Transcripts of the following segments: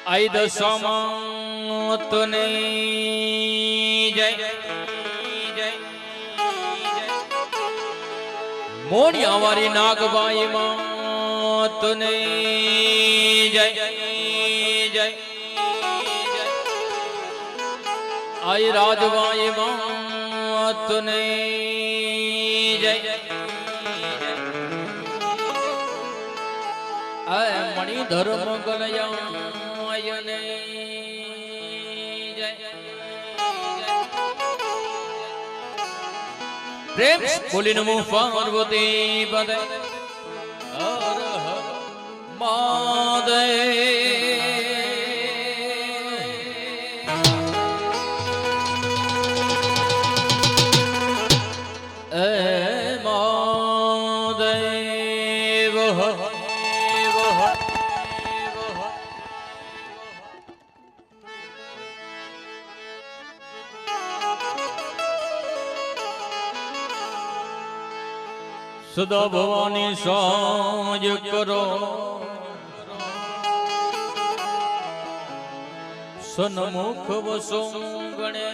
આઈ દશામાં જય મોડી આવારી નાગબાઈ માતને જય જય આઈ રાજબાઈ માતને જય આય મણિ ધર્મ ગલયાયને જય પ્રેમ બોલી નમો પાર્વતી પદે હર હર મહાદેવ સદા ભવાની સાજ કરો સન્મુખ વસો ગણે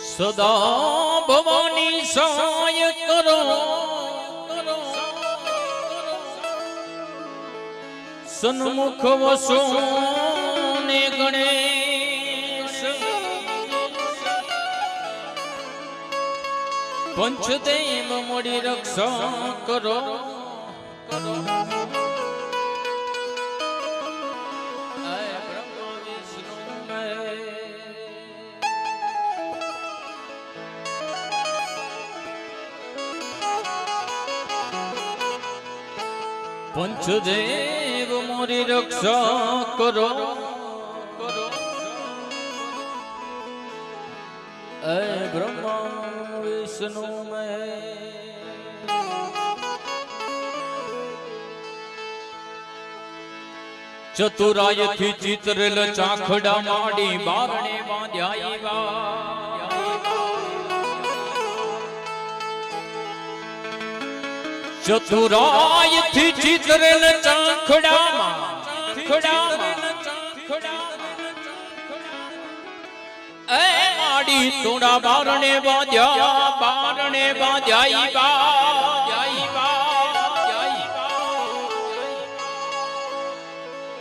સદા ભવાની સાય કરો સન્મુખ વસો ને ગણે પંચદેવ મોડી રક્ષા કરો પંચદેવ મોરી રક્ષા કરો એ બ્રહ્મા વિષ્ણુ ચતુરાય થી ચિતરેલ ચાખડા માડી બારણે બાંધ્યા ચતુરાય થી ચિતરેલ ચાખડા એ માડી તોડા બારણે બાંધ્યા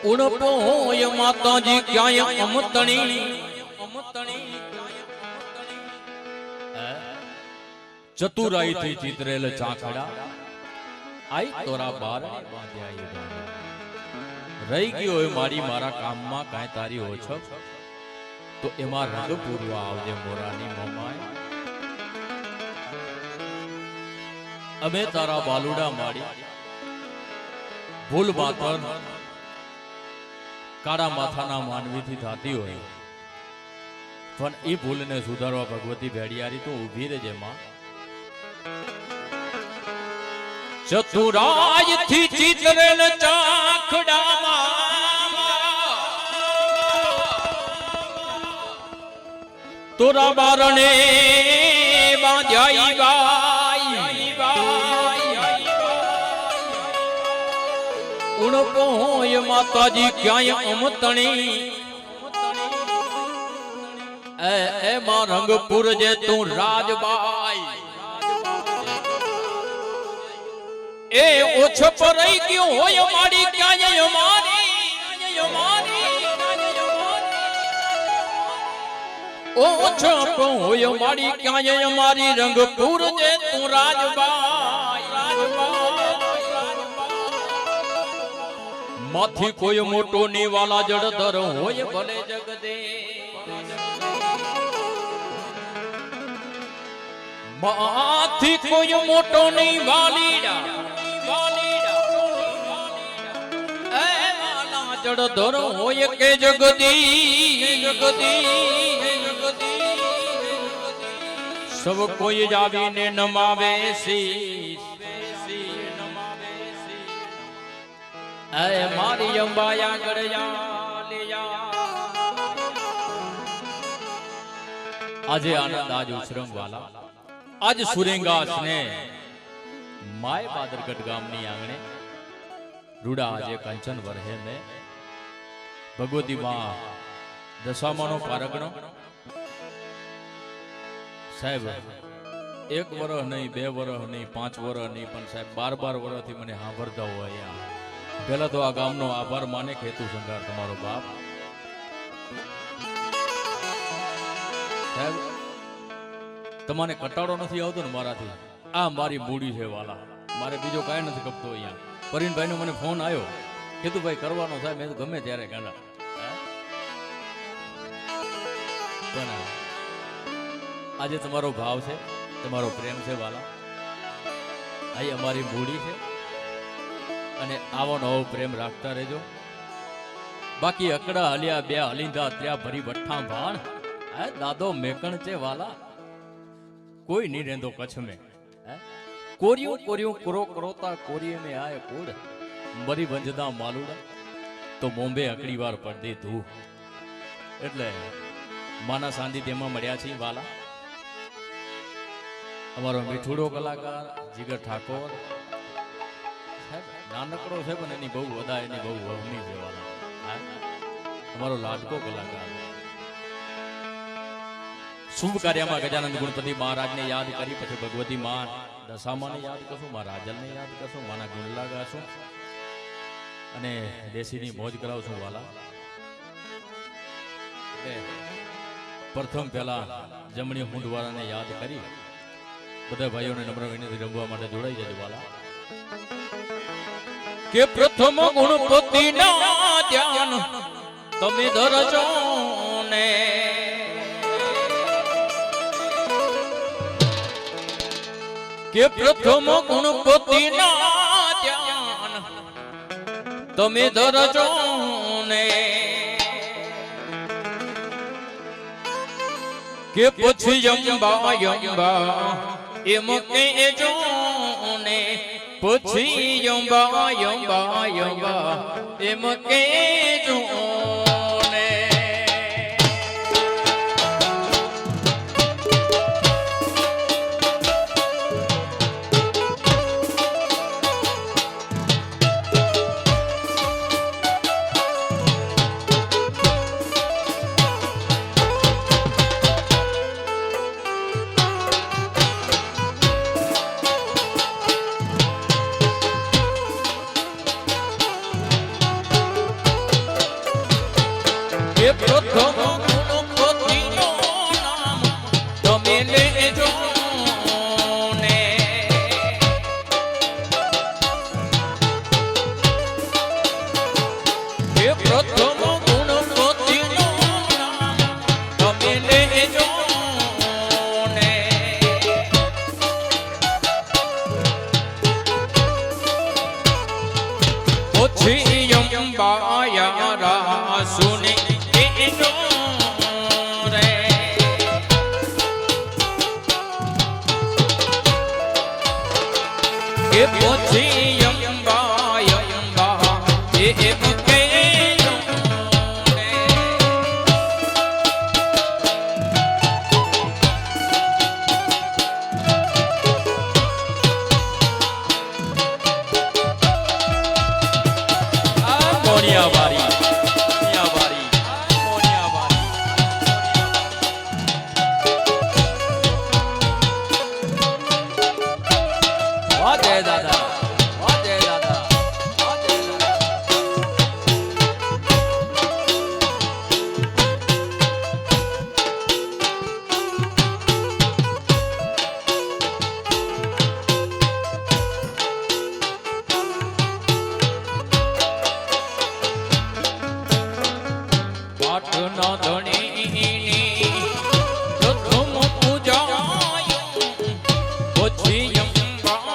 ઉણપોય માતાજી ક્યાંય અમતણી ચતુરાઈ થી ચિતરેલ ચાખડા આઈ તોરા બાર રહી ગયો હોય મારી મારા કામમાં કાંઈ તારી ઓછો તો એમાં રંગ પૂરવા આવજે મોરાની મમાય અમે તારા બાલુડા માડી ભૂલ માતર કાળા માથાના માનવીથી થતી હોય પણ એ ભૂલને સુધારવા ભગવતી ભેડિયારી તો ઊભી રહેજે માં ચતુરાય થી ચિતરેલ ચાખડામાં તોરા બારણે બાંધ્યા ઉણપોય માતાજી ક્યાંય અમતણી એમાં રંગપુર જે તું રાજબાઈ એ ઓછો પર રહી ગયો હોય મારી ક્યાંય ઓછો હોય મારી ક્યાંય મારી રંગપુર જે તું રાજબાઈ માથી કોઈ મોટો નિવાલા જડધર હોય ભલે જગદે માથી કોઈ મોટો નિવાલીડા એ વાલા જડધર હોય કે જગદી સબ કોઈ જાવીને નમાવે શીશ એ મારી અંબાયા ગળયા આજે આનંદ આજ ઉછરંગ વાલા આજ સુરેંગાસ ને माय बादरगढ़ गामनी आंगणे रूड़ा आजे कंचन वरहे में भगवती मां दशामानो पारगणो साहेब एक वर्ष नहीं, 2 वर्ष नहीं, 5 वर्ष नहीं, पण साहेब 12 वर्ष थी मने सांभळता होय। पहला तो आ गामनो आभार माने हेतु संगार तमारो बाप साहेब तमने कटाड़ो नहीं आवतो ने माराथी। आ मारी मूडी छे वाला, मारे बीजो काई नहीं कपतो। अहींया परीन भाई नो मने फोन आयो, कीधुं भाई करवानो साहेब, मैं तो गमे त्यारे गांडा। पण આજે તમારો ભાવ છે, તમારો પ્રેમ છે વાલા, આ અમારી મૂડી છે અને આવો નવો પ્રેમ રાખતા રહેજો। બાકી અકડા હલ્યા બે હલીંદા ત્યાં ભરી બઠ્ઠા ભાણ, હે દાદો મેકણ છે વાલા, કોઈ નહીં રહેંદો કચ્છ में। કોરિયું કોરિયું કરો કરોતા કોરિયે में आए कूड़, મરી બંજદા માલુડા તો બોમ્બે અકડી વાર પડદે ધૂ। એટલે માના સાનિધ્યમાં મળ્યા છીએ વાલા। અમારો મીઠુડો કલાકાર જીગર ઠાકોર નાનકડો છે પણ એની બહુ વધારે, એની બહુ વહમી છે વાલા। અમારો લાડકો કલાકાર શુભ કાર્યમાં ગજાનંદ ગુણપતિ મહારાજને યાદ કરી પછી ભગવતી મા દશામાને યાદ કરશું, મા રાજલને યાદ કરશું, માના ગુણલા ગાશું અને દેશીની મોજ કરાવશું વાલા। પ્રથમ પહેલા જમણી હુંડવાળાને યાદ કરી બધા ભાઈઓને નમ્ર વિનંતી રમવા માટે જોડાઈ જજો વાલા। કે પ્રથમ ગુણપતિના ધ્યાન તમે ધરજો ને, કે પ્રથમ ગુણપતિના ધ્યાન તમે ધરજો ને, કે પછી અંબા અંબા એમ કહેજો ને, પછી અંબા અંબા અંબા એમ કહેજો ને। પ્રથમ ગુણપતિનું નામ તમે લેજો ને, કે પ્રથમ ગુણપતિનું નામ તમે લેજો ને, પછી અંબાયા રાસુને કે પછી અંબા અંબા એમ કહેજો ને, આ મોનિયાવારી પછી અંબા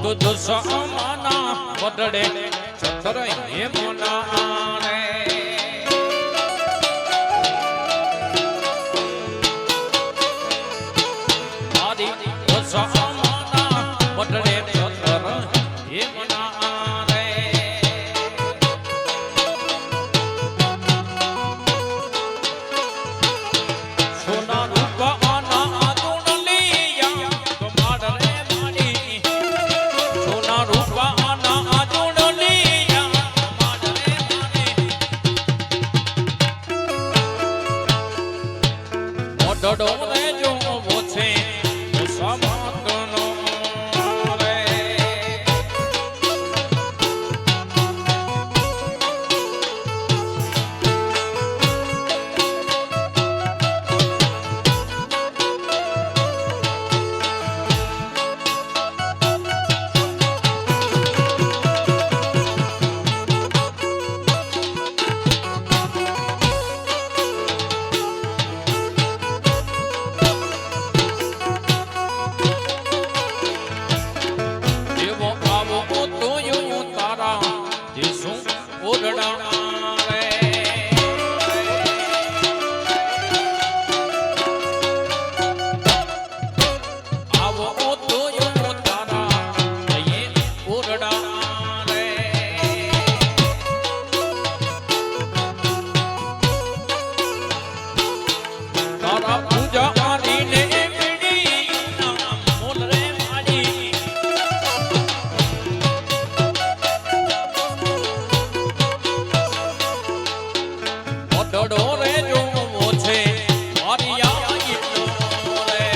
તો દશામાના વડડે છત્ર હેમના રે મારી દશામાના વડડે છત્ર હેમના રે સોના રૂપાના આદુણલિયા કમાડ રે માડી સોના રૂપાના આદુણલિયા કમાડ રે માડી મોઢડો રે જોવો છે સમાતનો રે જેવો આવો તોયો તારા દેશું ઓરડા રે આવો તોયો તારા દયે ઓરડા રે તારા પૂજા આરીને મીડી નામ મોલ રે માડી મોઢડો રે જોવો છે મારી આઈનો રે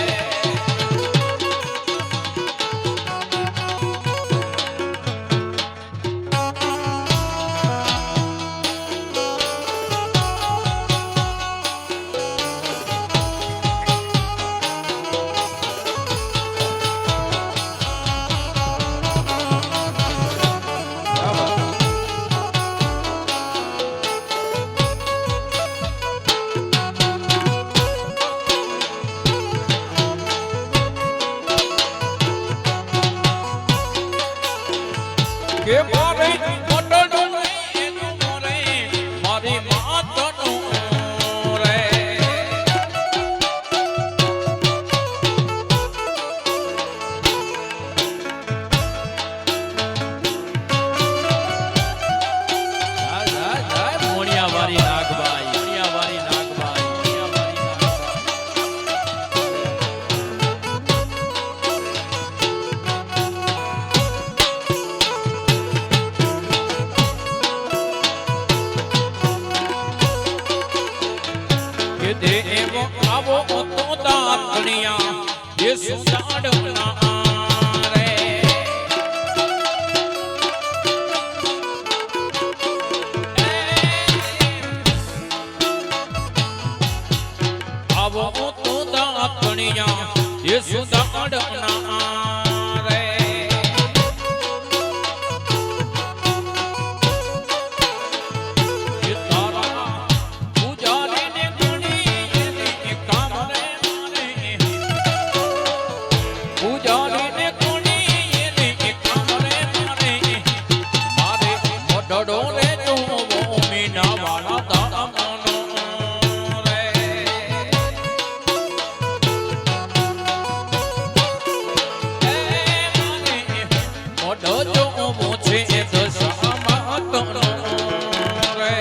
કે મારે મોઢડો એનો રે મારી માતનો રે મોણિયાવાળી નાગબાઈ મોણિયાવાળી નાગબાઈ મોણિયાવાળી નાગબાઈ કે દેવો આવો તો દાતણિયા એ સુદાડના રે આવો તો દાતણિયા એ સુદાડના રે એ તારા પૂજારીને ગણી એને કામ રે મારે પૂજારીને ગણી એને કામ રે મારે મારે મોઢડો રે જોવો મીનાવાળા દામનો રે મોઢો જોવો છે દશામાતનો રે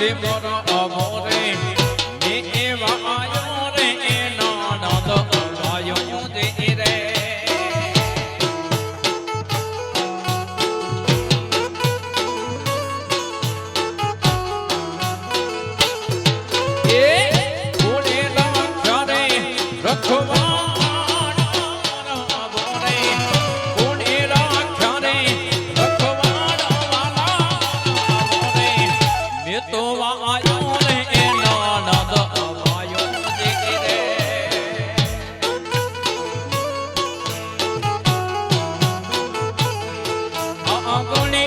જે મોરો મોરે ને એવા આયો રે એના નંદ આયો દે રે એ કોને લાચારે રખવાડા બોરે કોને લાચારે રખવાડા વાલા બોરે મે તો આયો રે એના નંદ આયો દે રે આંગણે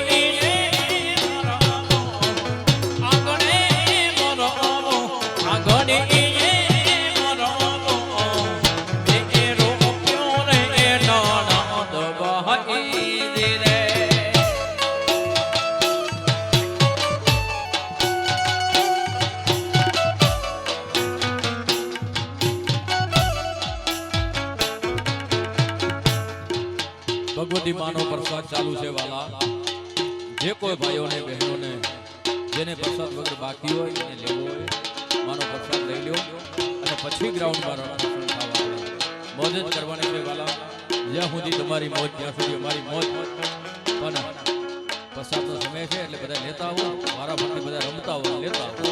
ભગવતી માનો પ્રસાદ ચાલુ છે વાલા. જે કોઈ ભાઈઓને બહેનોને જેને પ્રસાદ વગર બાકી હોય એને લેવો હોય માનો પ્રસાદ લઈ લ્યો અને પછી ગ્રાઉન્ડમાં રણસણ થવા મોજ જ કરવાની છે વાલા. જ્યાં સુધી તમારી મોજ ત્યાં સુધી અમારી મોજ. પણ પ્રસાદનો સમય છે એટલે બધા લેતા આવો, મારા માટે બધા રમતા આવો, લેતા આવો.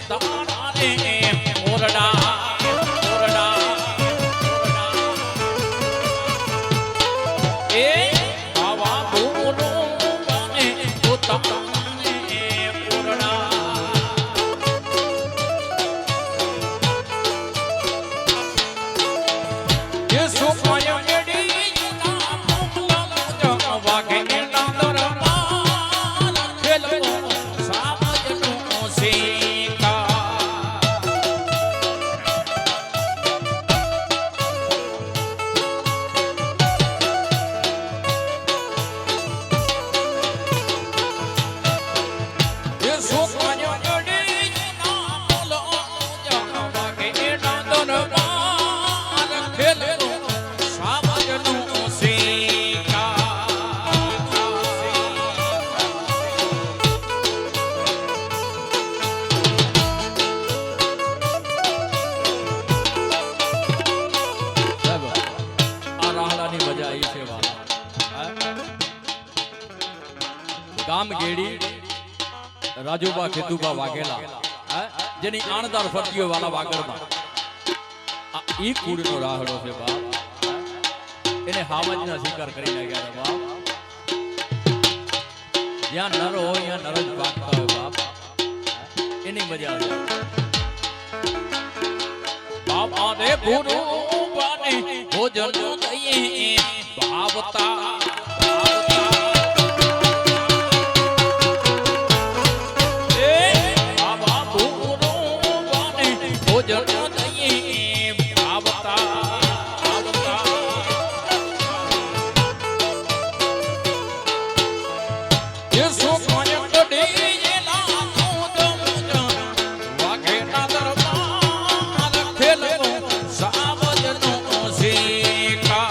તારા રે ઓરડા ઓરડા એ આવા ભૂરો બને તો તારા રે ઓરડા એ સુખમય મેડી ના મોકલા વાગે ના દરબાર ખેલો સામજનો શીકા એ સુખમય મેડી ના મોકલા વાગે ના દરબાર ખેલો સામજનો શીકા સાહેબ, આ રાહડાની મજા આવી છે વાલા. હા? ગામ ગેડી રાજુબા ખેતુબા વાઘેલા, હા? જેની આણદાર ફરતીઓ વાલા વાગડમાં આ ઈ કુળનો રાહડો છે બાપ. એને હાવજના શિકાર કરી નાખ્યા હતા બાપ. જ્યાં નર હોય ત્યાં નર જ ભાગતા હોય બાપ. એની મજા આવે. બાબા રે ભૂરો બાને ભોજન દઈએ ભાવતા એ બાબા ભૂરો બાને ભોજન દઈએ ભાવતા એ સુખમય કડી એલા મોજ વાગે ના દરબાર ખેલો સાવજનો શીખા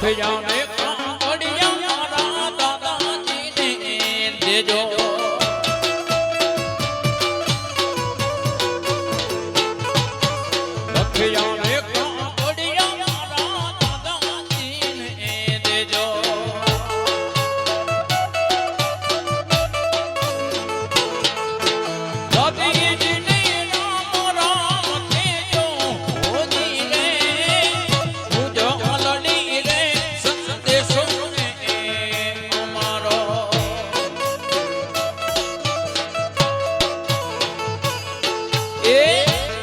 લખયાને કાંકડિયા મારા દાદાજીને દેજો લખયાને કાંકડિયા મારા દાદાજીને દેજો દાદીજીને રામ રામ દેજો હોજી રે પૂજો અલડી રે સંદેશો ને અમારો એ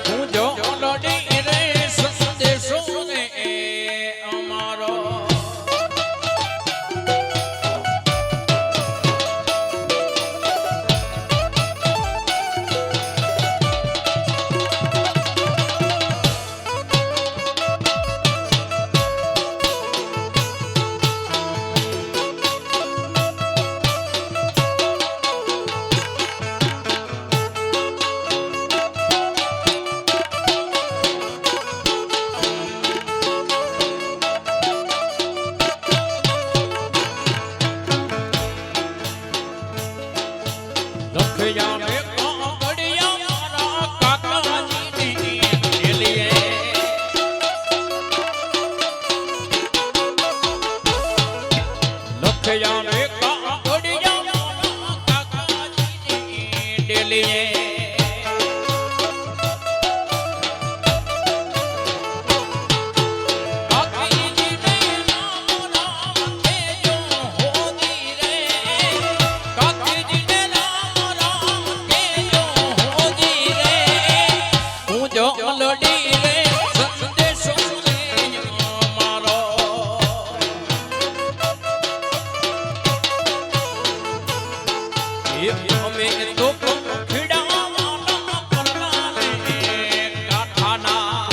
પૂજો અલડી રે સંદેશો ને અમારો લખયાને કાંકડિયા મારા કાકાજીની ડેલીએ લખયાને કાંકડિયા મારા કાકાજીની ડેલીએ કાકીજીને રામ રામ દેજો હોજી રે કાકીજીને રામ રામ દેજો હોજી રે પૂજો અલડી રે સંદેશો ને અમારો એ અમે તો ખીડા વાલા કરનારે કાઠાના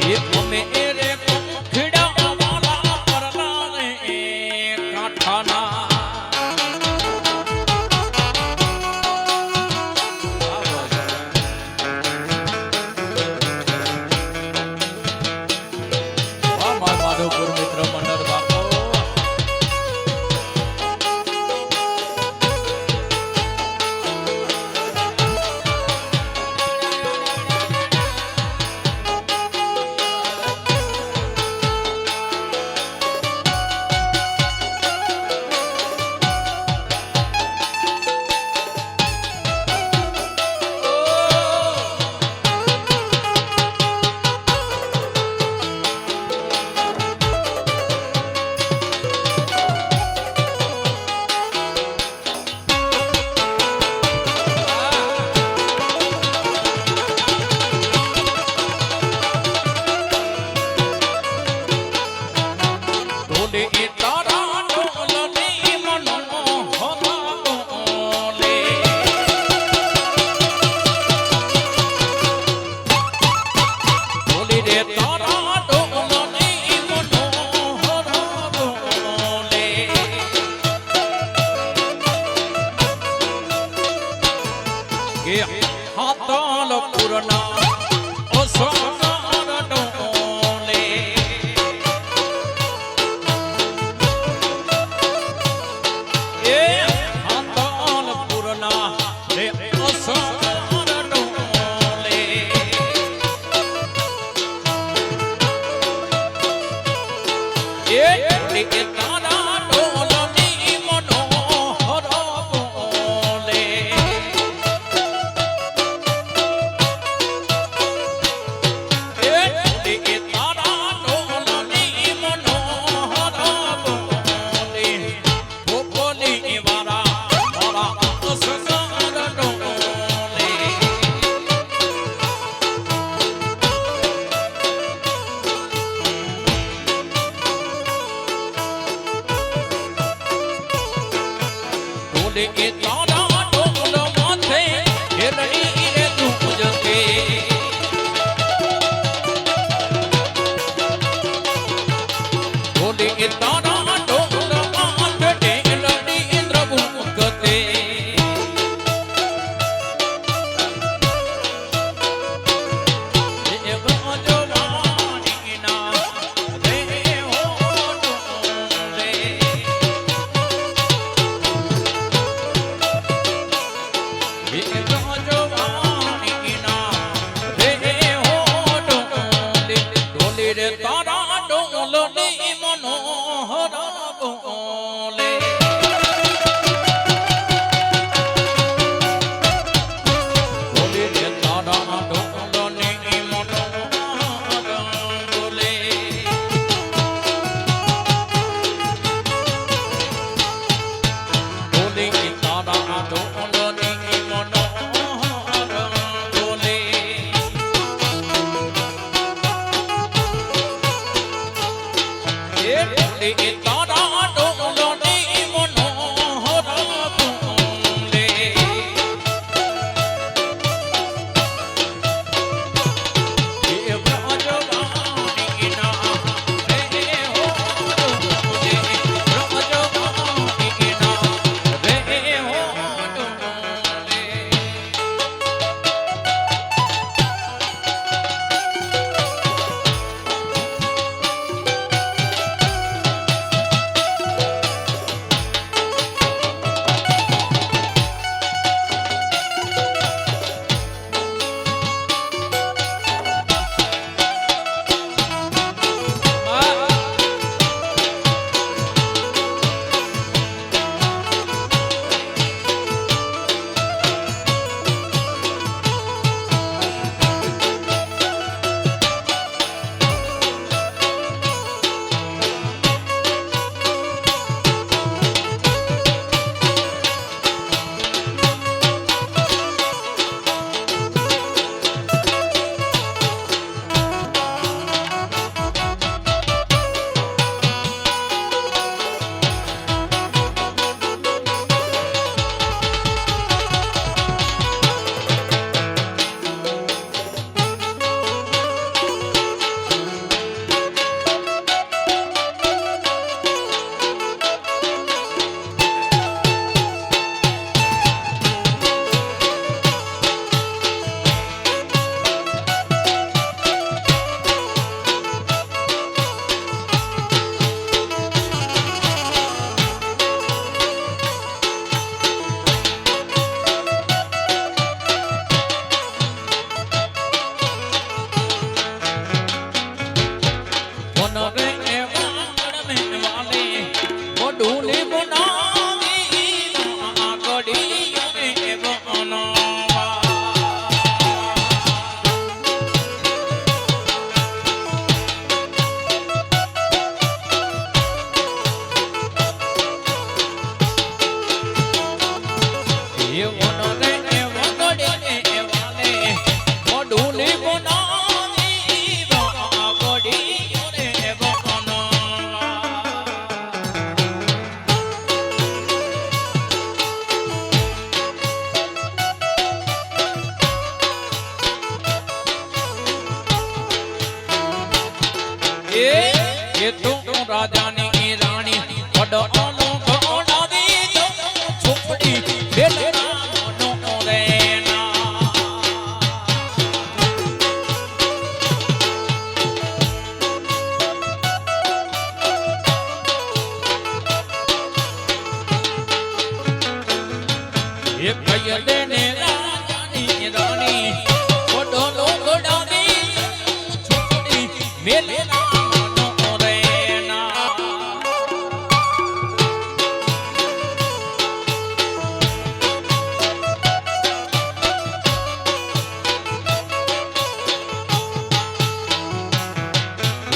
એ અમે રે ખીડા વાલા કરનારે કાઠાના માધવપુર મિત્ર મંડળ બાપો ઢોલે એ તારા ઢોલની મનો હોતા બોલે ઢોલી રે તારા ઢોલની મનો હોતા બોલે કે હાતલ પુરના ઓસોનાર ડોલે એ હાતલ પુરના રે ઓસોનાર ડોલે એ તારા ઢોલની મનોહર બોલે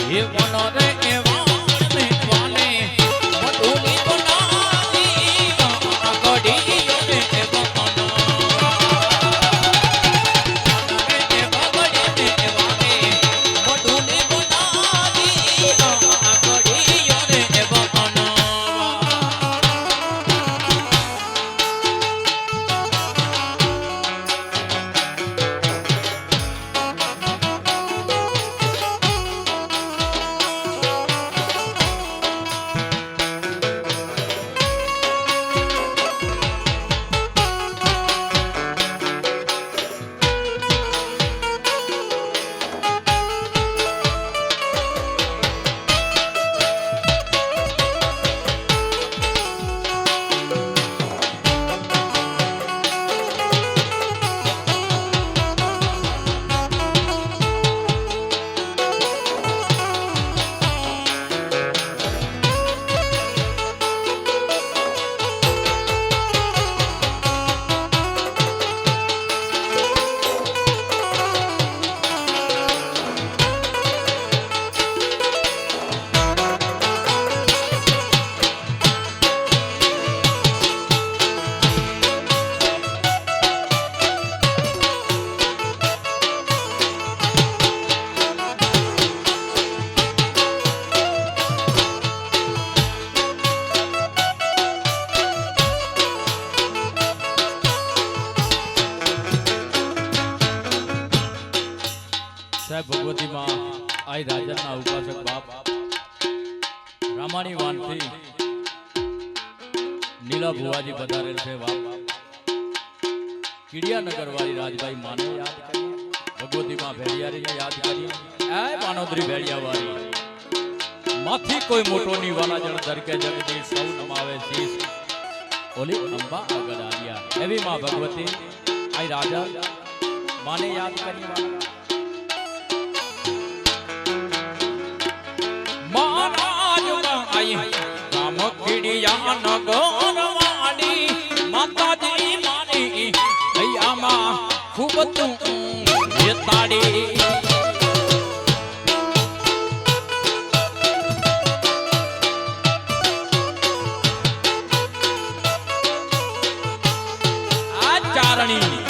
એ વનો રે એ વાને વાને મધુની બનાવી ગડીયો રે એ વનો રે એ બગડે રે વાને મધુની બનાવી ગડીયો રે એ વનો સાહેબ ભગવતી માં આઈ રાજાના ઉપાસક બાપ રામાણી વાનથી નીલા ભુવાજી પધારેલ છે બાપ કીડિયાનગર વાળી રાજભાઈ માને યાદ કરીએ ભગવતી માં ભેડિયારીને યાદ કરીએ એ પાનોદરી ભેડિયા વાળી માથી કોઈ મોટો ની વાલા જણ ધરકે જગદી સૌ નમાવે શીશ ઓલી અંબા આગળ આવ્યા એવી માં ભગવતી આઈ રાજા માને યાદ કરીએ રામ કીડિયા નગર વાડી માતાજી માની હૈયામાં ખૂબ તું તાડી આ ચારણી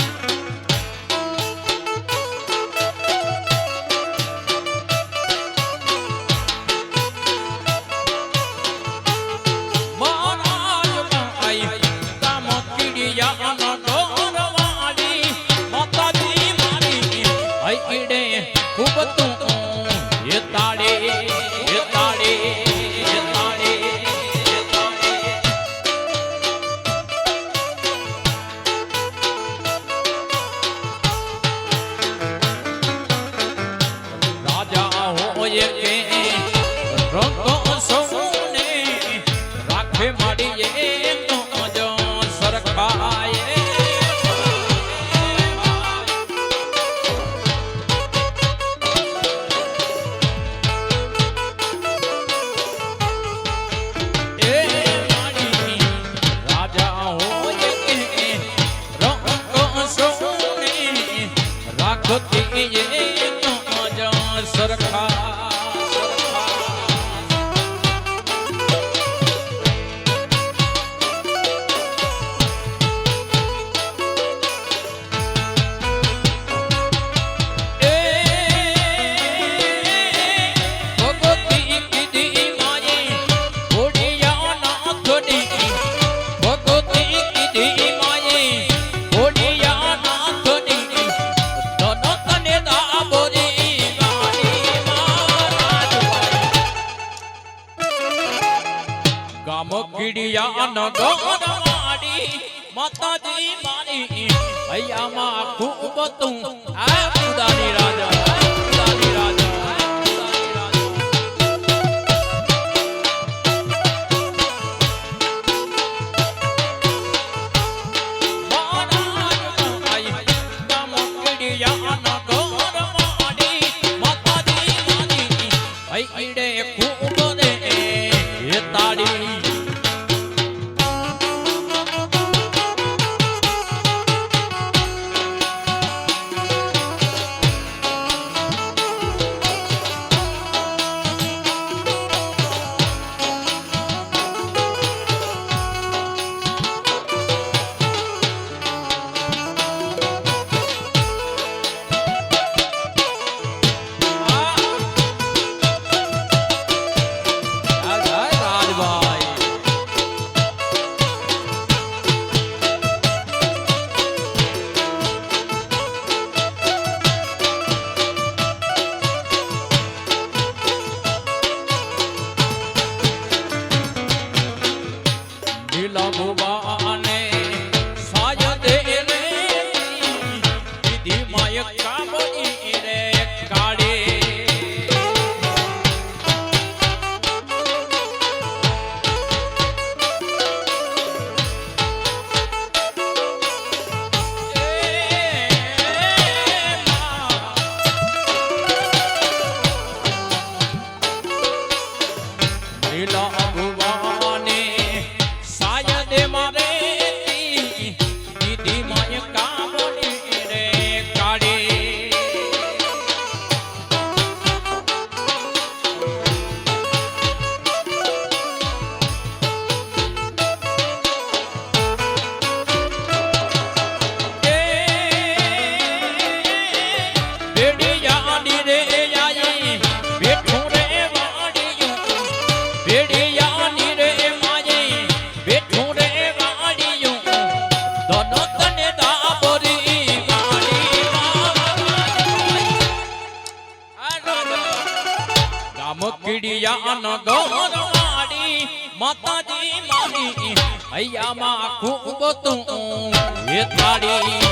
ખૂબ તું એ તાડે એ તાડે એ તાડે એ તાડે રાજા હોય કે રંગ સૌને રાખે માડીએ તો જ સરખાય સરખા કીડિયા નગર વાડી માતાજી મારી હૈયામાં ખૂબ તું આ પુદાની રાજા પુદાની રાજા માં એક કામની રે કાઢી માતાજી મારી હૈયામાં ખૂબ તું હેતાડી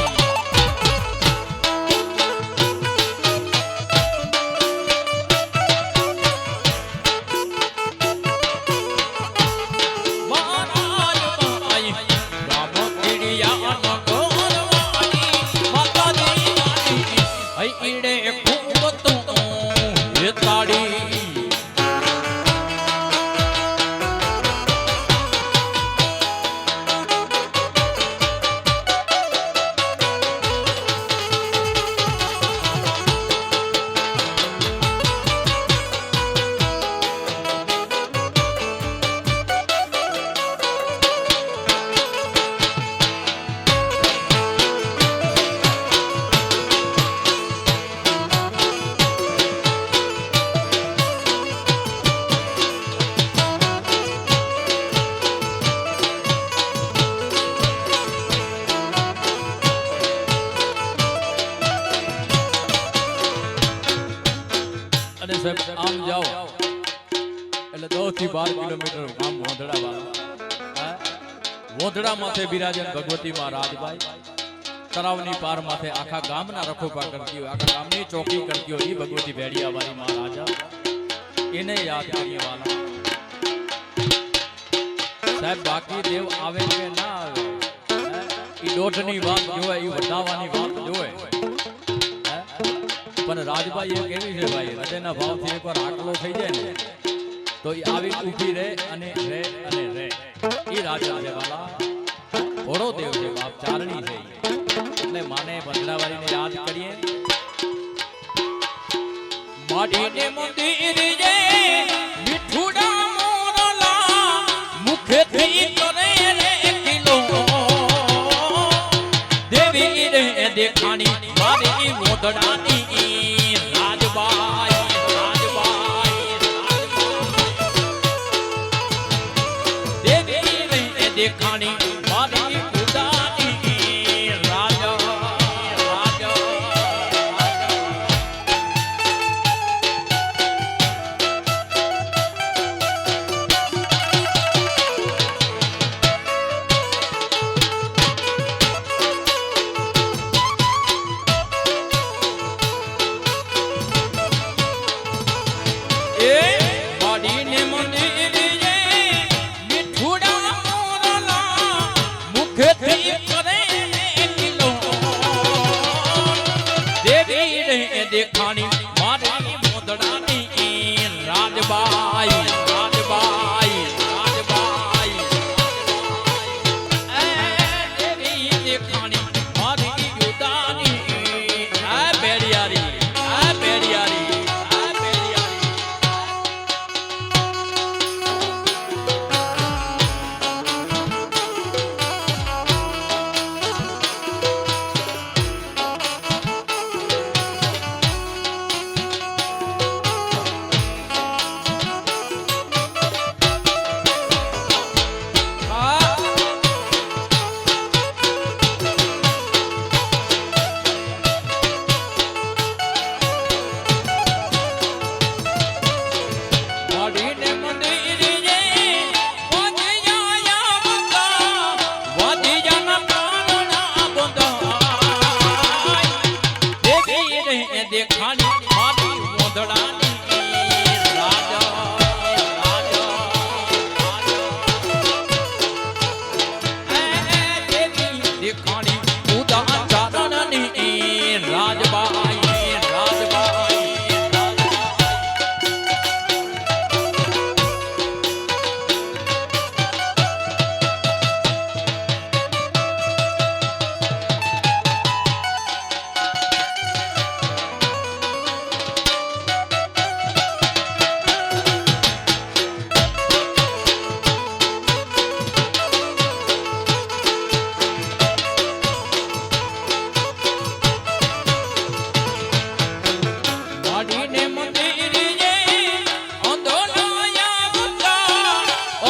અને સાહેબ આમ જાઓ એટલે 10 થી 12 કિલોમીટર ગામ વોંધડા વાળા વોંધડા માથે બિરાજન ભગવતી માં રાજભાઈ તરાવની પાર માથે આખા ગામના રખોપા કરતી હોય આખા ગામની ચોકી કરતી હોય એ ભગવતી ભેડિયા વાળી મહારાજા એને યાદ કરીએ વાલા સાહેબ બાકી દેવ આવે કે ના આવે એ દોઢની વાત જોવે એ વધાવવાની વાત જોવે પણ રાજભાઈ એ કેવી છે ભાઈ હૃદયના ભાવથી એકવાર આટલો થઈ જાય ને તો એ આવી ઊભી રહે અને રે એ રાજા છે વાલા ઘોડો દેવ છે બાપ ચારણી છે એટલે માને બંધડાવાળીને યાદ કરીએ માડીને મંદિર જે મીઠુડા મોરલા મુખેથી કરે રે કિલો દેવી રે દેખાણી મારી મોદડાની દેખાણી મારી ઉદાની રાજા રાજા એ માડીને મંદિર દેખાણી મારી મોદડાની રાજબાઈ રાજબાઈ રાજબાઈ દેવી દેખાણી મારી યુદાની આ બેડિયારી આ બેડિયારી આ બેડિયારી રે દેખાણી મારી મોઢડાની રાજા રાજા દેવી દેખાણી ઉદા ચારણની રાજબાઈ રાજબાઈ વાડીને મંદિરે અંધોલાયા ગુંડા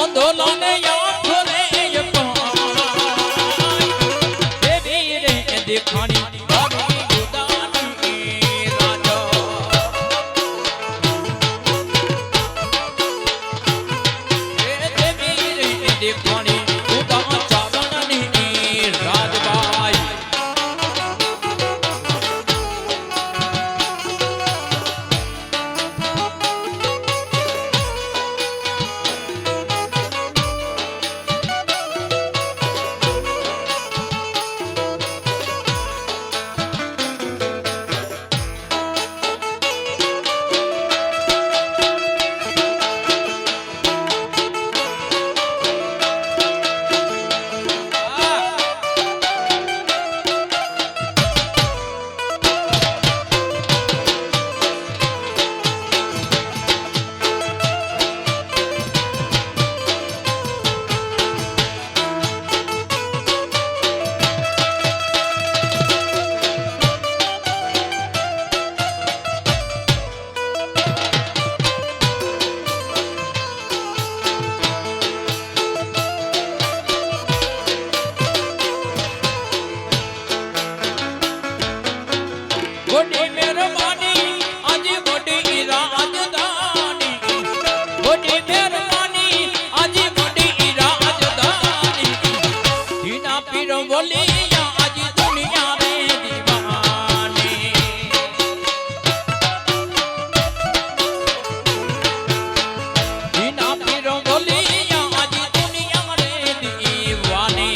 અંધોલાને આંખો રે દેવી રે દેખાણી મારી ઉદાની રાજા દેવી રે દેખાણી ઉદા ચારણની રાજબાઈ ગોડી મહેરબાની આજે ગોડી રાજધાની ગોડી મહેરબાની આજે ગોડી રાજધાની ધીના પીર બોલિયા આજે દુનિયા રે દીવાની ધીના પીર બોલિયા આજે દુનિયા રે દીવાની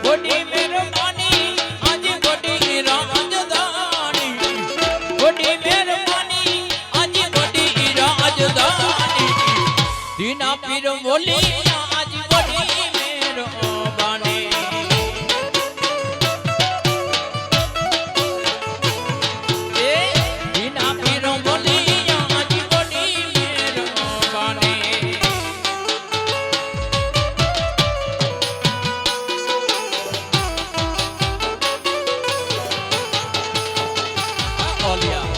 ગોડી મહેરબાની આજે ગોડી રાજધાની ગોડી મહેરબાની આજે ગોડી રાજધાની દીના પીર બોલિયા આજે ગોડી મહેરબાની એ દીના પીર બોલિયા આજે ગોડી મહેરબાની ઓલિયા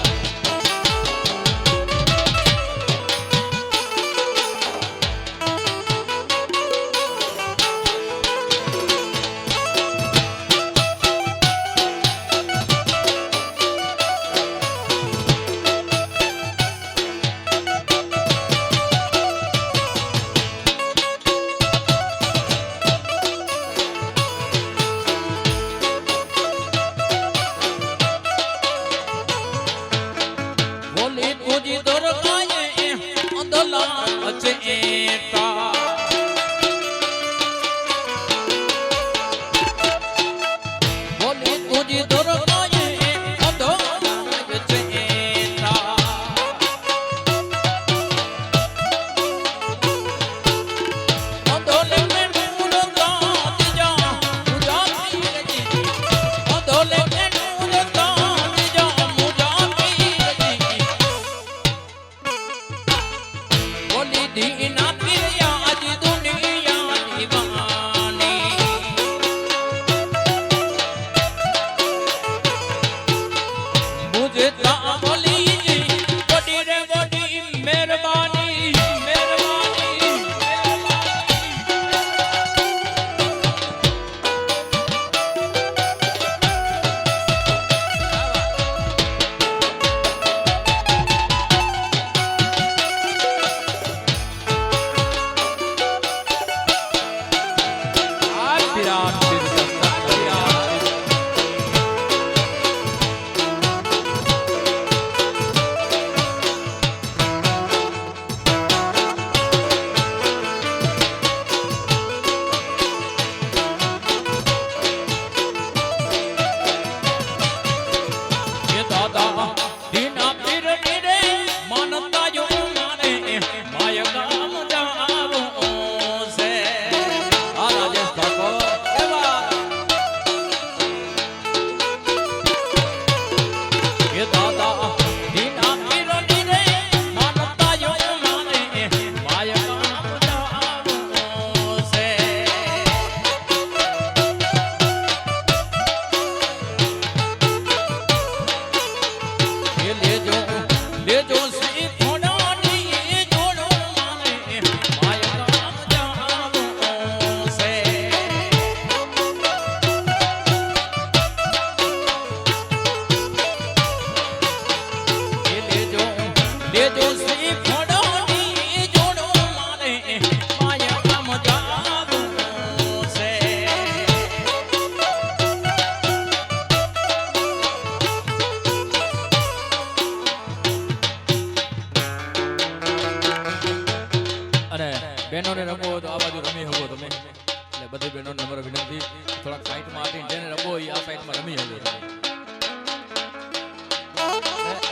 બહેનોને રમવો હોય તો આ બાજુ રમી શકો તમે. એટલે બધી બહેનોને અમારો વિનંતી, થોડાક સાઈડમાં આપીને જેને રમવો હોય આ સાઈડમાં રમી શકો તમે.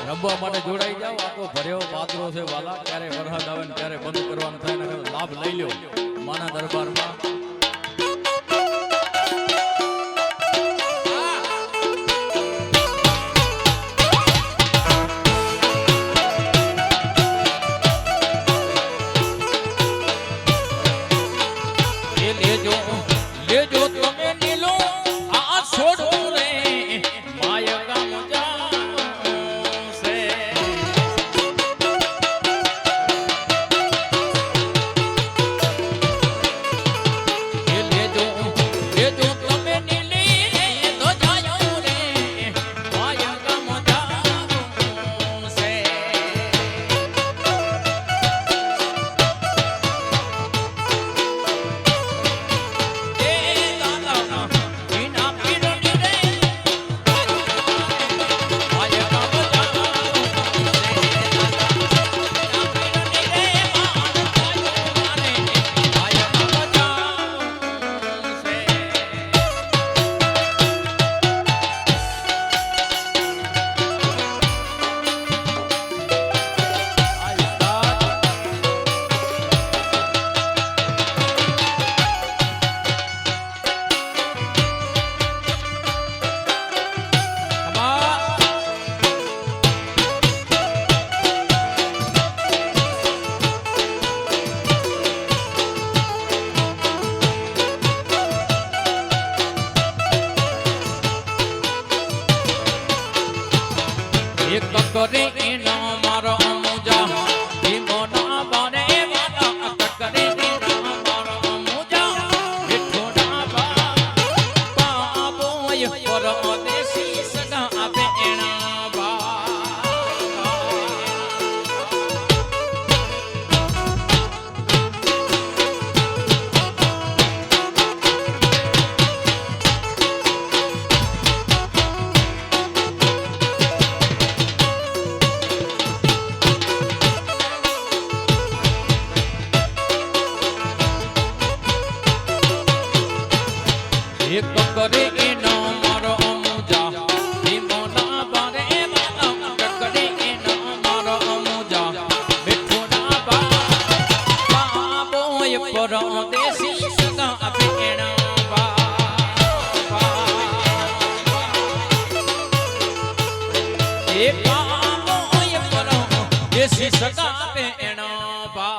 રમવા માટે જોડાઈ જાઓ. આખો ભર્યો પાત્રો છે વાલા. ક્યારે વરસાદ આવે ને ત્યારે બંધ કરવાનું થાય ને લાભ લઈ લો માના દરબારમાં. લેજો તમે નીલો આ છોડું રે માય ગામ જાઉં છે. લેજો તમે નીલી તો જાઉં રે માય ગામ જાઉં છે. એક કરે એનો મારો મુજા ધીમો ના બને વાલા. કરે એનો મારો મુજા મીઠો ના બાબોય પરદેશી સગા આપે એના બા. એક કરે એનો મારો મુજા ધીમો ના બને વાલા. કરે એનો મારો મુજા મીઠો ના બાબોય પરદેશી સગા આપે એના બા. એક બાબોય પરદેશી સગા આપે એના બા.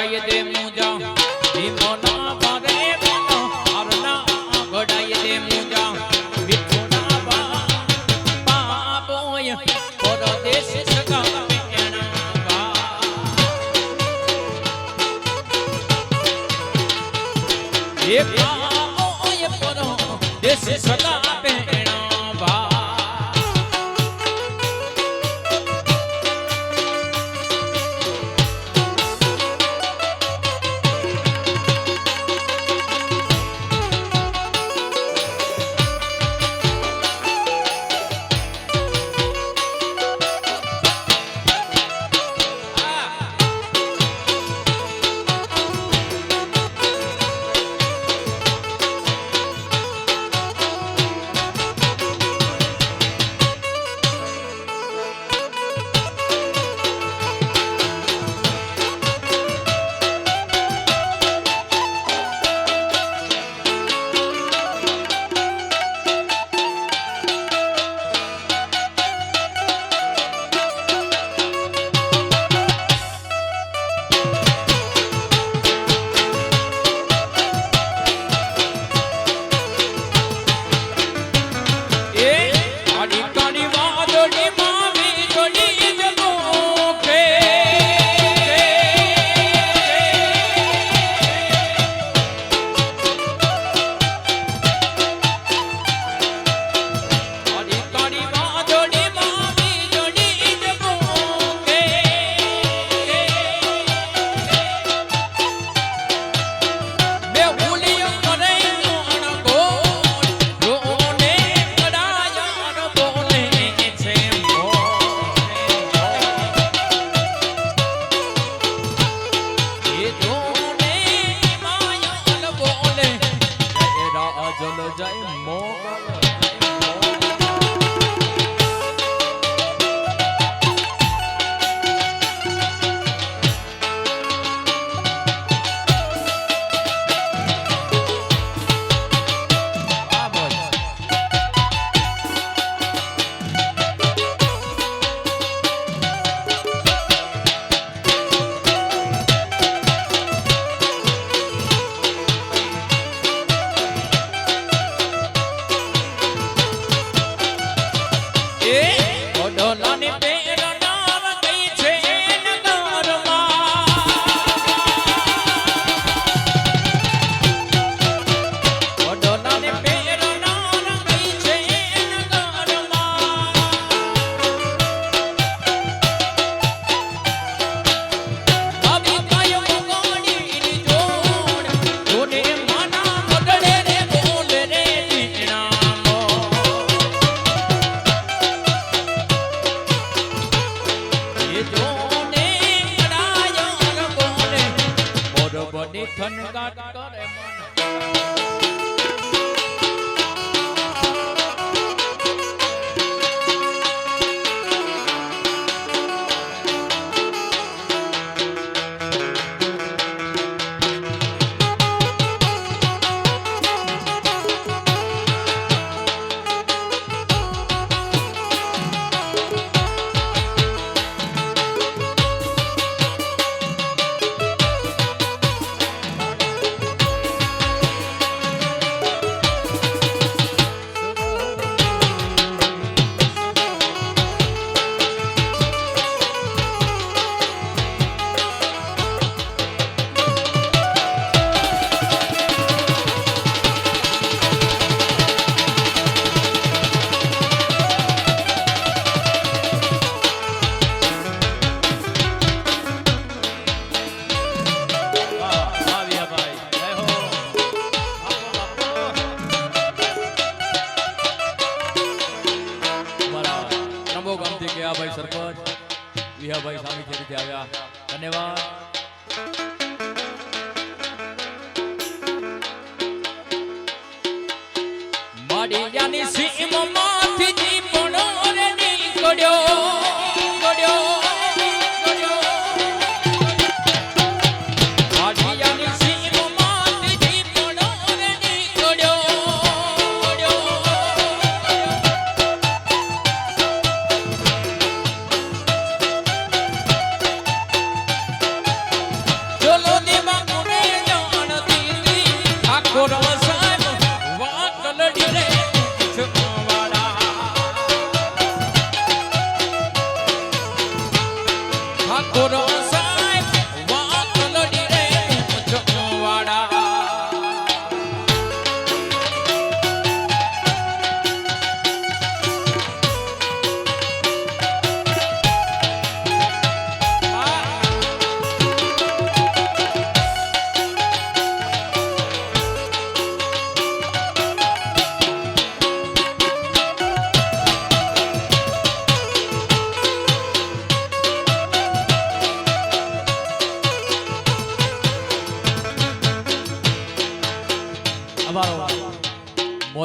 ઘડાય દે મુજા ભીમોના બારે બનો અરના ઘડાય દે મુજા વિઠોના બાબોય પરદેશ સગા એના એ બાબોય પરદેશ સગા થનગાટ કરે ભાઈ સરપંચ વિહાભાઈ સ્વામી ખેરીથી આવ્યા. ધન્યવાદ. માડિયાની સીમમાંથી જીપણો રે નીકળ્યો Yo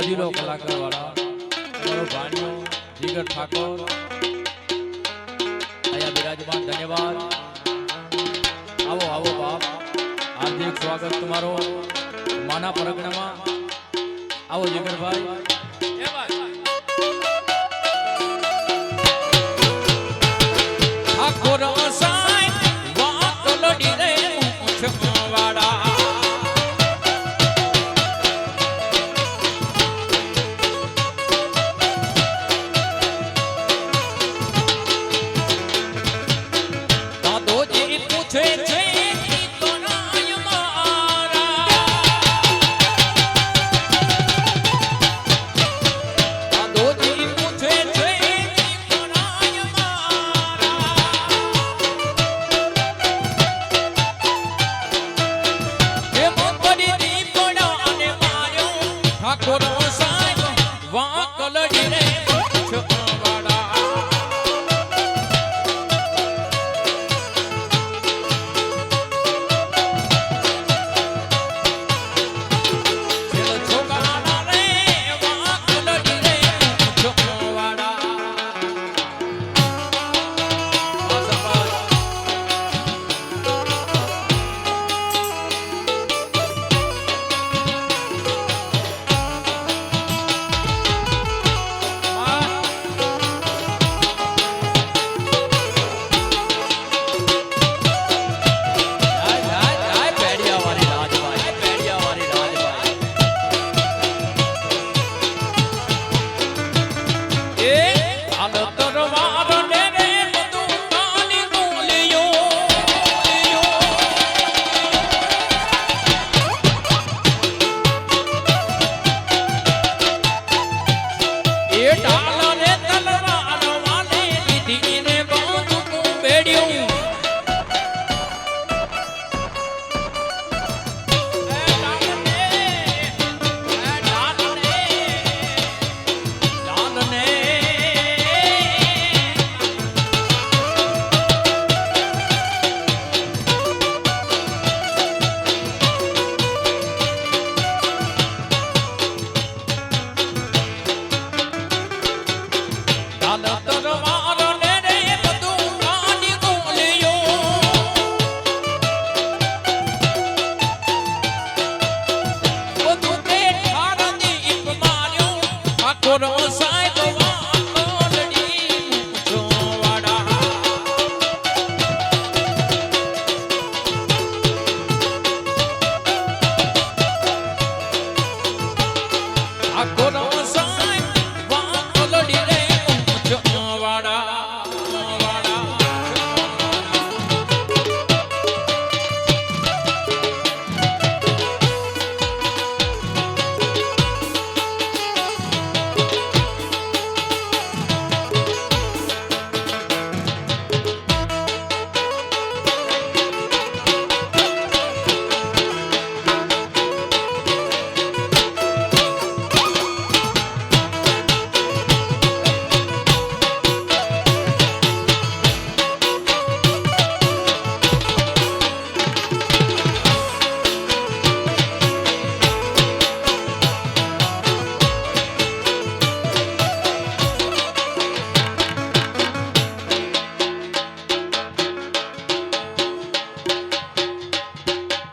મોજીલો કલાકાર વાળા તમારો ભાણિયો જીગર ઠાકોર અહીંયા બિરાજમાન, ધન્યવાદ. આવો આવો બાપ, હાર્દિક સ્વાગત તમારો માના પરગણામાં. આવો જીગરભાઈ. ઠાકોર સાહેબ વાત લડી રે મૂછવાડા. દાદોજી પૂછે છે તોરાય મારા. દાદોજી પૂછે છે તોરાય મારા. એ મોકરી દીપડા અને માર્યો ઠાકોર સાહેબ વાંક લડી રે મૂછવાડા.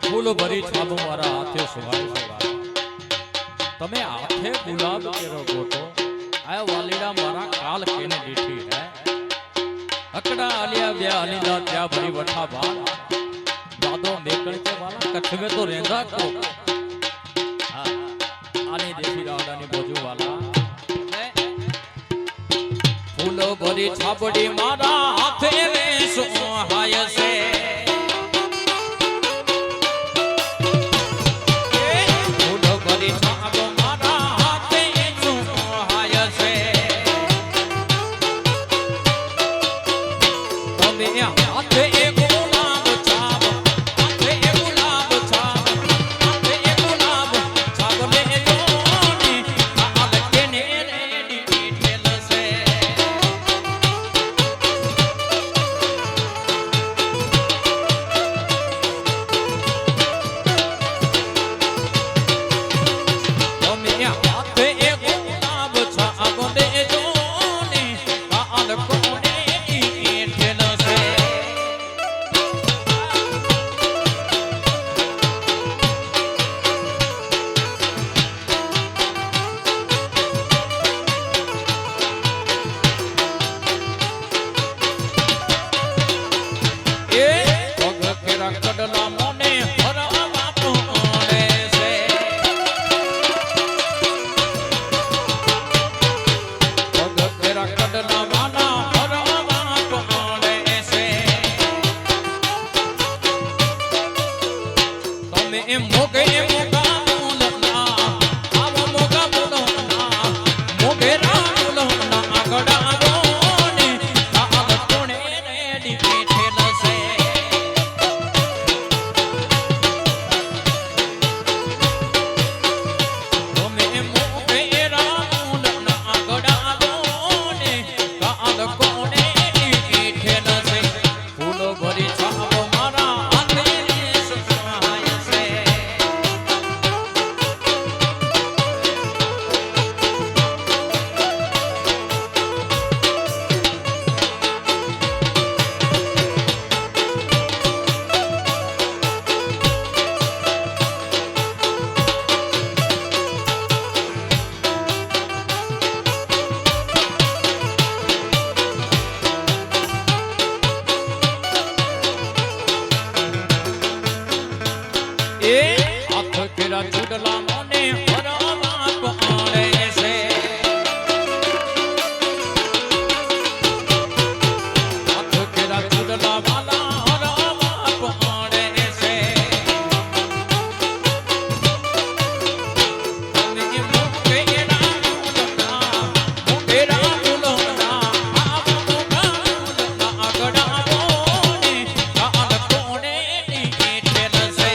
ફૂલો ભરી છાબો મારા હાથે સુહાય છે. તમે હાથે ગુલાબ કેરો ગોટો આ વાલીડા મારા કાલ કેને દીઠી હે. અકડા આલિયા બે આલીદા ત્યાં ભરી વઠા બાલ દાદો મેકણ કે વાલા કચ્છ में तो रेंदा को हां આની દેશી રાવડાની બોજુ વાલા ફૂલો ભરી છાબડી મારા હાથે રે સુહાય છે. ફૂલો ભરી છાબ મારા હાથે સુહાય છે. તમે હાથે ગુલાબ છાબ, હાથે ગુલાબ છાબ, હાથે ગુલાબ છાબ લેજો ને કાલ કેને રેડી ઠેલ છે. અમે મોગે મોગા બોલના આવો મોગા બોલના મોગેરા બોલના આગળ આવો ને કાલ કોણે રેડી બેઠેલ છે અમે મોગેરા બોલના આગળ આવો ને કાલ કોણે બેઠેલ છે ફૂલો ભરી છાવો મારા હાથે સહાય છે એ હાથ કેરા ચૂડલા મને હરવા પાડે છે હાથ કેરા ચૂડલા વાલા હરવા પાડે છે અમે મોગેરા બોલના મોગેરા બોલના આવો મોગા બોલના આગળ આવો ને કાલ કોણે બેઠેલ છે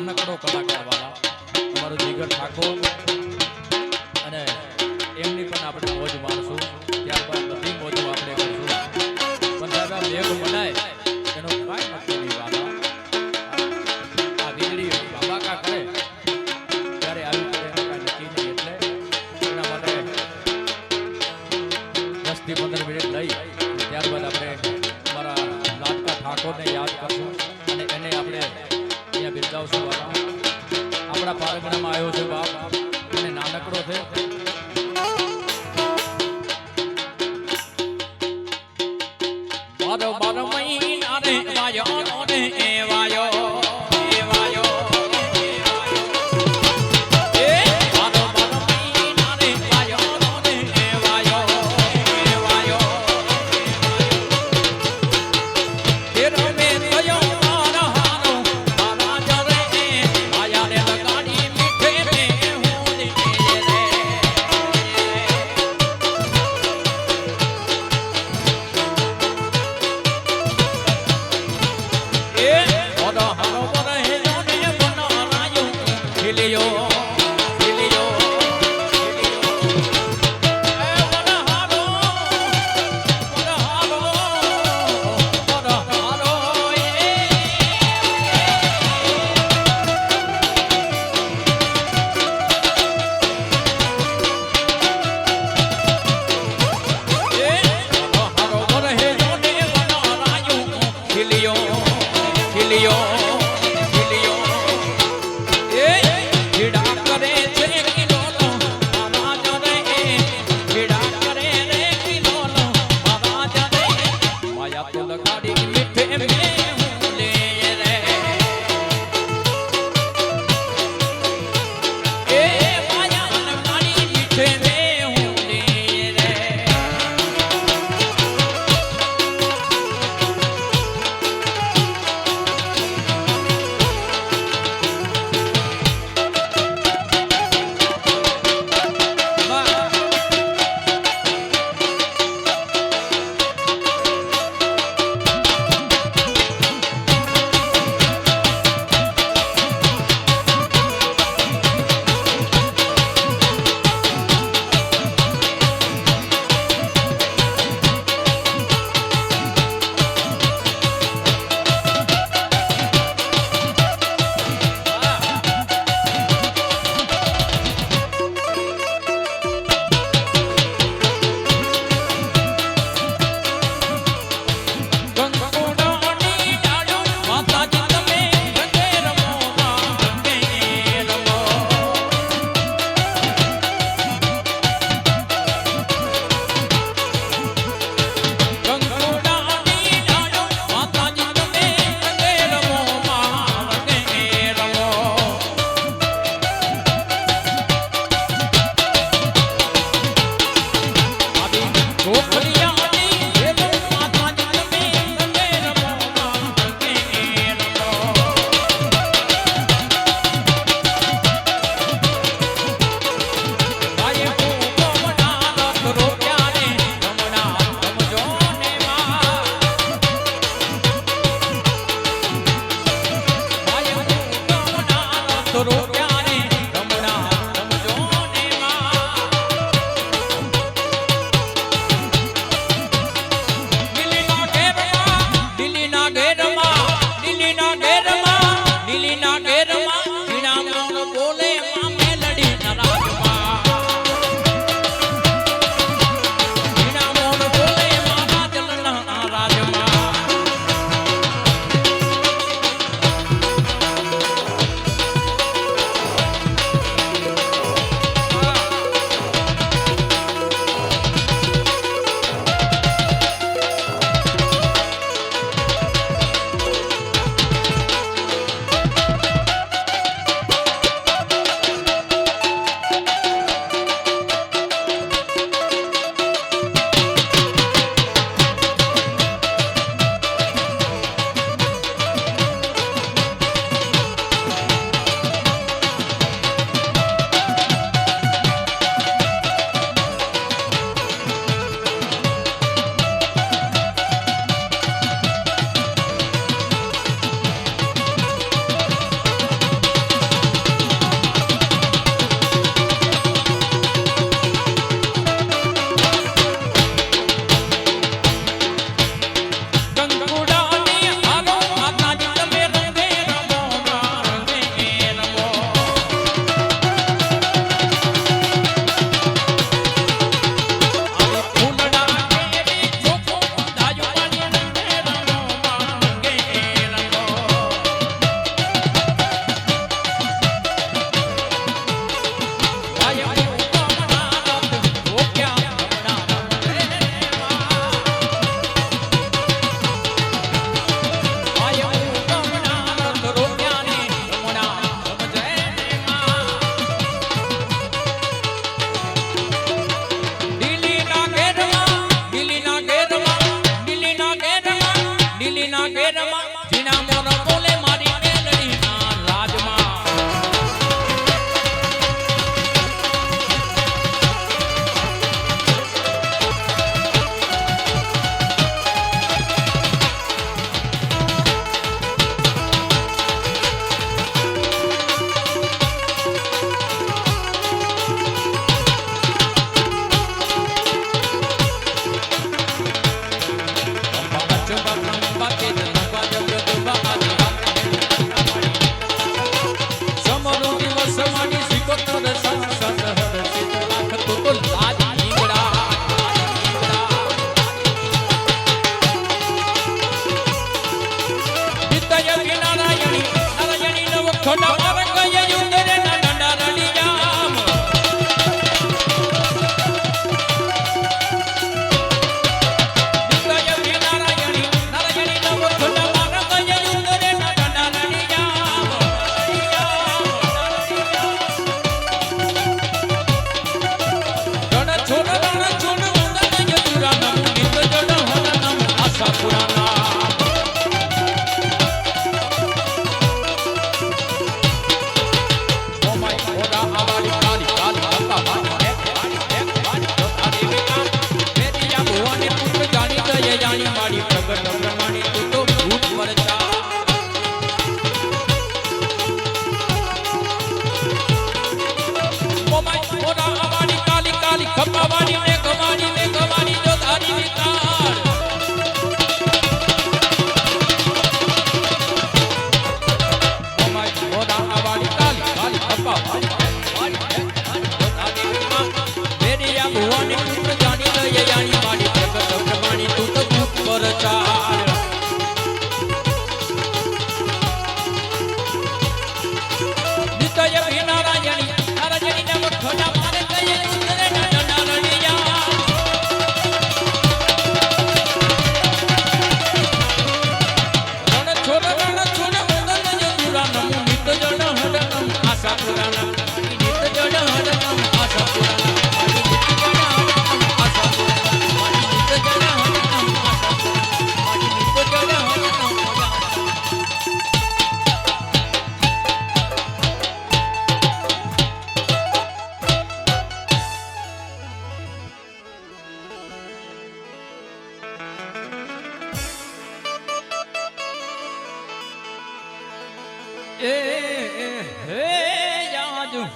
નાનકડો કલાકાર વાળા અમારો જીગર ઠાકોર અને એમની પણ આપણે મોજ માણશું ત્યારબાદ બધી મોજો આપણે કરશું પણ સાહેબ આ મેઘ બનાય એનો કાંઈ નક્કી નહીં વાળા આ વીજળી બાબાકા કરે ત્યારે આવી પડે એનો કાંઈ નક્કી નહીં એટલે એના માટે 10 થી 15 મિનિટ લઈ ત્યારબાદ આપણે અમારા લાડકા ઠાકોરને યાદ કરશું અને એને આપણે અહીંયા બિરદાવશું વાળા આપણા પારગણામાં આવ્યો છે બાપ અને નાનકડો છે બારો બારો મહિના રે વાયો રે વાયો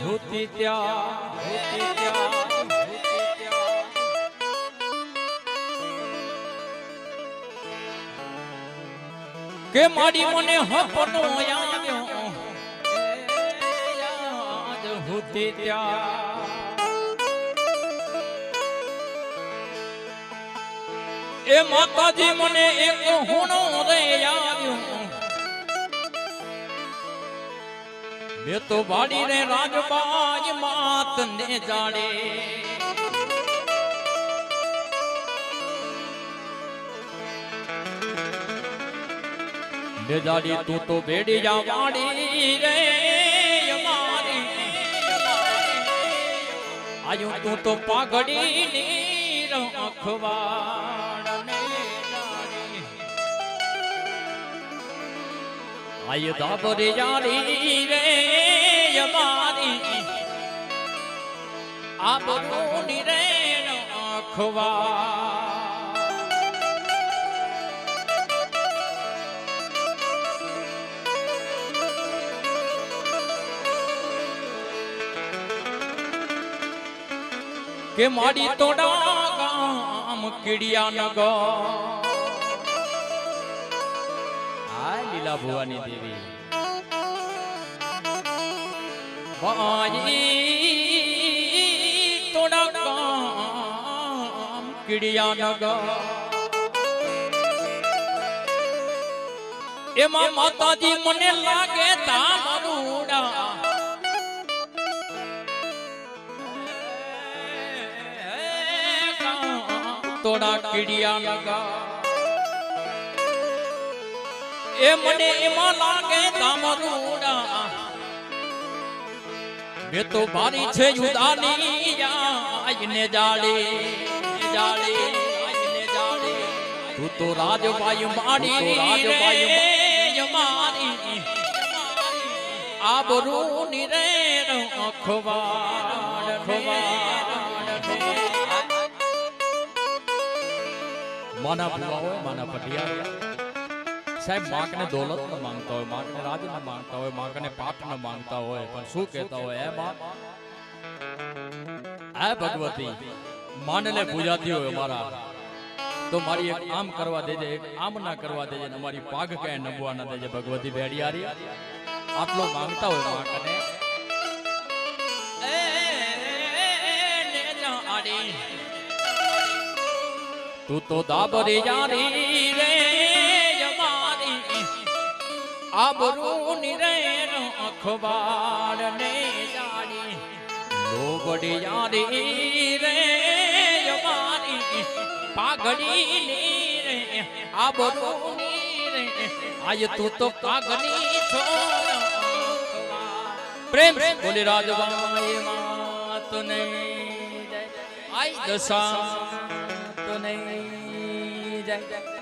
હોતી ત્યાં હોતી ત્યાં હોતી ત્યાં કે મારી મને હપનો આવ્યો યાદ હોતી ત્યાં એ માતાજી મને એક હોણો રે આવ્યો મેં તો વાડી રે રાજબાજ માત ને જાડે ને જાડી તું તો બેડી જા વાડી રે મારી આયો તું તો પાઘડી ની રખવાડ ને જાડી આય દાબરી જાડી રે મારી આબરૂ ની રે રખવાડ કે માડી તોડા ગામ કીડિયાનગર આ લીલા ભુવાની દેવી બાઈ તોડા ગામ કીડિયાનગર એમાં માતાજી મને લાગે તામરુડા તોડા કીડિયાનગર એ મને એમાં લાગે તામરુડા મેં તો બારી છે યુદાની આઈને જાડે જાડે આઈને જાડે તું તો રાજબાઈ માડી રાજબાઈ મારી આબરૂ ની રે રખવાડ માના ભુવા હોય માના પટિયા સાહેબ માક ને દોલત ન માંગતા હોય માક ને રાજ ન માંગતા હોય માક ને પાઠ ન માંગતા હોય પણ શું કહેતા હોય એ માં આ ભગવતી માનલે પૂજાતી હોય મારા તો મારી એક આમ કરવા દેજે એક આમ ના કરવા દેજે ને અમારી પાગ ક્યાંય નમવા ના દેજે ભગવતી ભેડિયારી આટલો માંગતા હોય માક ને તું તો દાબરી જારી રે મારી આબરૂ ની રે રખવાડ ને જાડી લોબડી જારી રે મારી પાઘડી ની રે આબરૂ ની રે આય તું તો પાઘડી છો પ્રેમ બોલે રાજબાઈ માત ને આઈ દશા તો નહીં જાય